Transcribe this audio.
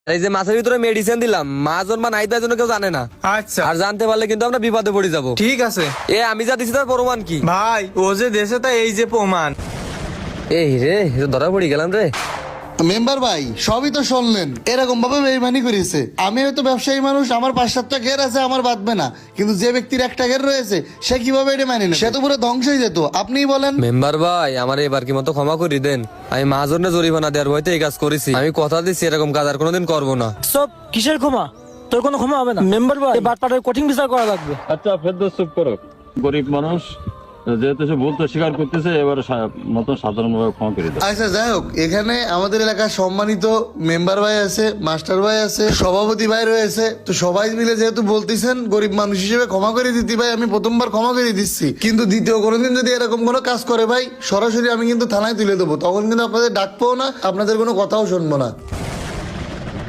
এই যে মাছের ভিতরে মেডিসিন দিলাম, মাছ বা নাই তার জন্য কেউ জানে না। আচ্ছা আর জানতে পারলে কিন্তু আমরা বিপদে পড়ে যাবো। ঠিক আছে আমি যা দিছি তার প্রমাণ কি? ভাই, ও যে দেশে তা এই যে প্রমাণ। এই রে, ধরা পড়ে গেলাম রে। মেম্বার ভাই সবই তো শুনলেন, এরকম ভাবে বেইমানি করেছে। আমি হয়তো ব্যবসায়ী মানুষ, আমার 5-7টা ঘের আছে, আমার বাঁধবে না, কিন্তু যে ব্যক্তির একটা ঘের রয়েছে সে কিভাবে এটা মানে নেবে? সে তো পুরো ধ্বংস হয়ে যেত। আপনিই বলেন। মেম্বার ভাই, আমার এবার কি মতো ক্ষমা করে দেন। আমি মাঝনে জরিমানা দেওয়ার ভয়তে এই কাজ করেছি। আমি কথা দিচ্ছি এরকম কাজ আর কোনোদিন করবো না। সব কিসের ক্ষমা? তোর কোনো ক্ষমা হবে না মেম্বার ভাই, বাটপাটের কঠিন বিচার করা লাগবে। আচ্ছা ফেরদৌস, চুপ করো। গরিব মানুষ যেহেতু সে ভুল তো স্বীকার করতেছে, এবারে মতন সাধারণভাবে ক্ষমা করে দাও। আচ্ছা যাই হোক, এখানে আমাদের এলাকার সম্মানিত মেম্বার ভাই আছে, মাস্টার ভাই আছে, সভাপতি ভাই রয়েছে। তো সবাই মিলে যেহেতু বলতেছেন গরিব মানুষ হিসেবে ক্ষমা করে দিতে, ভাই আমি প্রথমবার ক্ষমা করে দিচ্ছি, কিন্তু দ্বিতীয় কোনোদিন যদি এরকম কোনো কাজ করে ভাই, সরাসরি আমি কিন্তু থানায় তুলে দেবো। তখন কিন্তু আপনাদের ডাকবো না, আপনাদের কোনো কথাও শুনবো না।